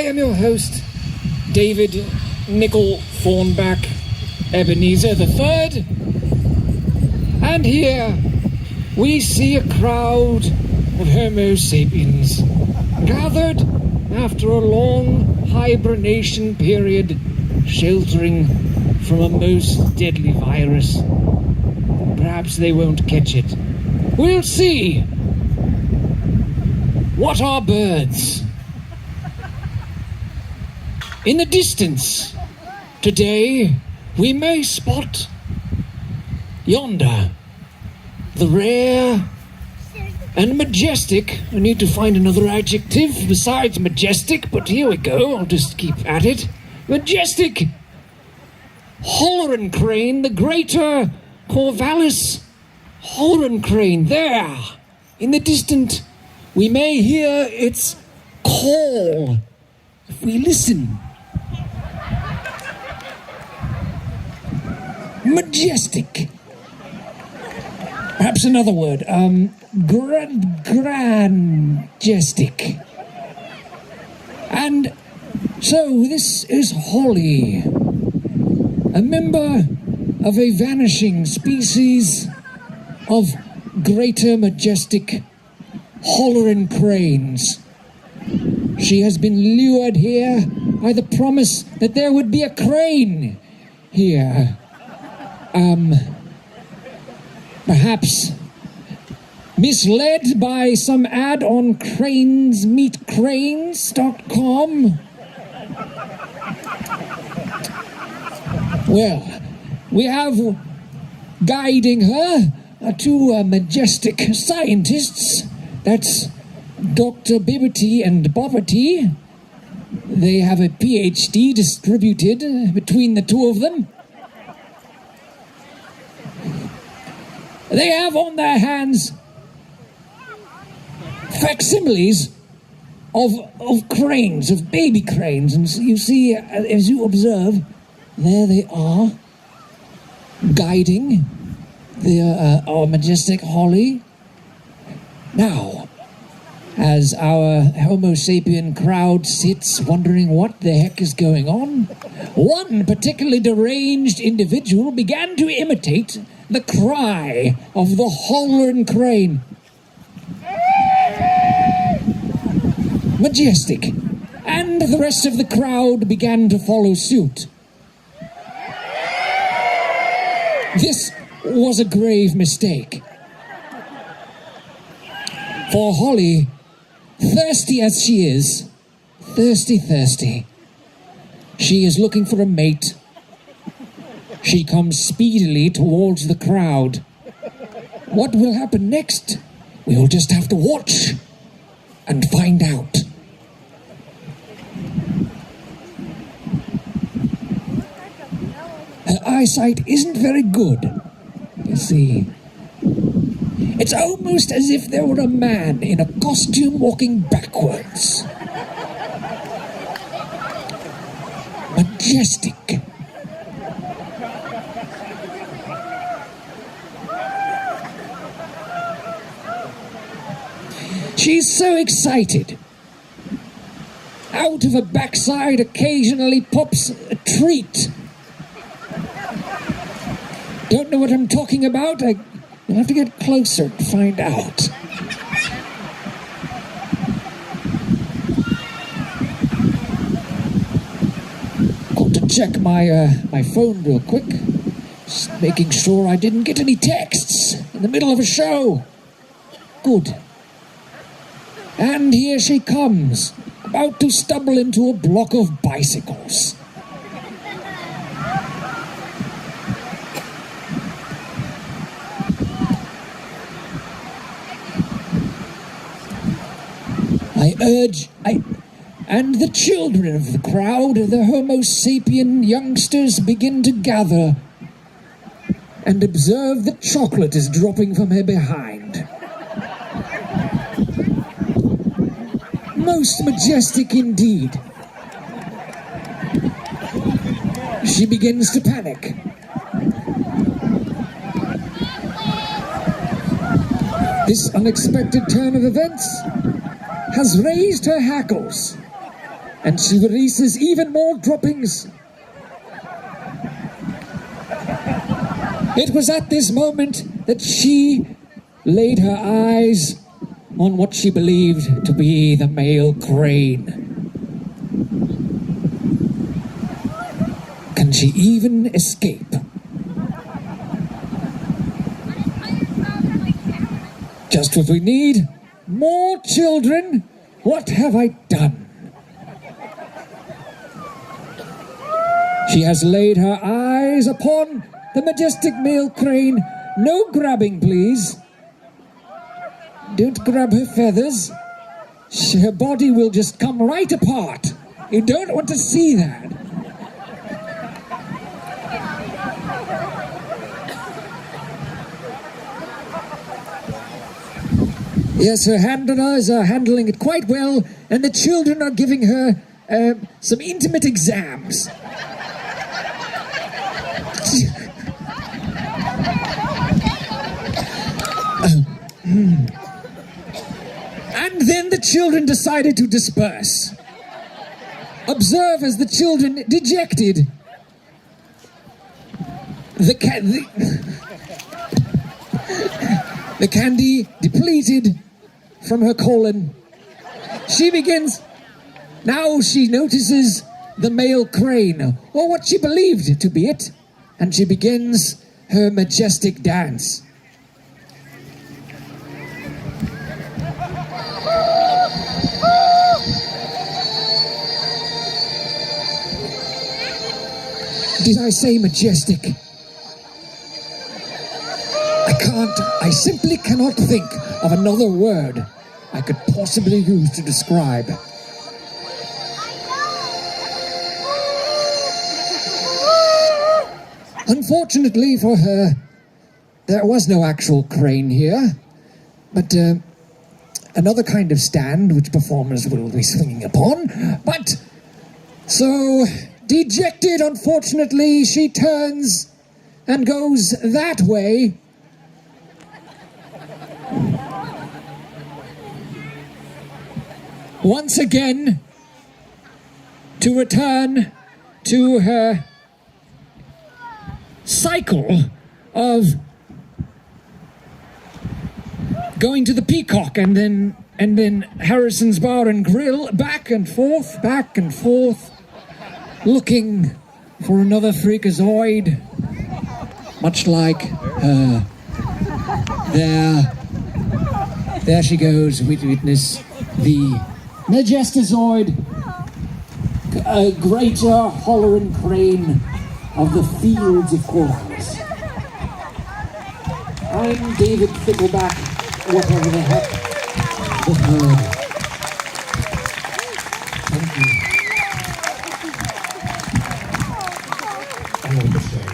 am your host, David Nickel Thornback Ebenezer III. And here we see a crowd of Homo sapiens gathered after a long hibernation period, sheltering from a most deadly virus. Perhaps they won't catch it. We'll see. What are birds? In the distance, today, we may spot yonder, the rare and majestic. I need to find another adjective besides majestic, but here we go. I'll just keep at it. Majestic Hollerin crane, the greater Corvallis Hollerin crane. There, in the distance, we may hear its call if we listen. Majestic. Perhaps another word. Grandjestic. And so this is Holly, a member of a vanishing species of greater majestic Hollerin cranes. She has been lured here by the promise that there would be a crane here. Perhaps misled by some ad on cranesmeetcranes.com. Well, we have guiding her two majestic scientists. That's Dr. Bibbity and Bobbity. They have a PhD distributed between the two of them. They have on their hands facsimiles of cranes, of baby cranes. And you see, as you observe, there they are, guiding our majestic Holly. Now, as our Homo sapien crowd sits wondering what the heck is going on, one particularly deranged individual began to imitate the cry of the Hollerin crane. Majestic. And the rest of the crowd began to follow suit. This was a grave mistake. For Holly, thirsty as she is, thirsty, she is looking for a mate. She comes speedily towards the crowd. What will happen next? We will just have to watch and find out. Her eyesight isn't very good, you see. It's almost as if there were a man in a costume walking backwards. Majestic. She's so excited. Out of her backside occasionally pops a treat. Don't know what I'm talking about? I'll have to get closer to find out. Got to check my phone real quick. Just making sure I didn't get any texts in the middle of a show. Good. And here she comes, about to stumble into a block of bicycles. And the children of the crowd, the Homo sapien youngsters, begin to gather and observe that chocolate is dropping from her behind. Most majestic indeed. She begins to panic. This unexpected turn of events has raised her hackles. and she releases even more droppings. It was at this moment that she laid her eyes on what she believed to be the male crane. Can she even escape? Just what we need. More children. What have I done? She has laid her eyes upon the majestic male crane. No grabbing, please. Don't grab her feathers. Her body will just come right apart. You don't want to see that. Yes, her handlers are handling it quite well, and the children are giving her some intimate exams. And then the children decided to disperse. Observe as the children, dejected, the candy depleted from her colon. She begins. Now she notices the male crane, or what she believed to be it, and she begins her majestic dance. Did I say majestic? I simply cannot think of another word I could possibly use to describe. Unfortunately for her, there was no actual crane here, but another kind of stand which performers will be swinging upon. But, so, dejected, unfortunately, she turns and goes that way. Once again, to return to her cycle of going to the Peacock and then Harrison's Bar and Grill, back and forth, looking for another freakazoid, much like her. There she goes. We witness the Majestizoid, a greater Hollerin crane of the fields of Corvallis. I'm David Fickleback, whatever the heck the herd. Thank you. I love the show.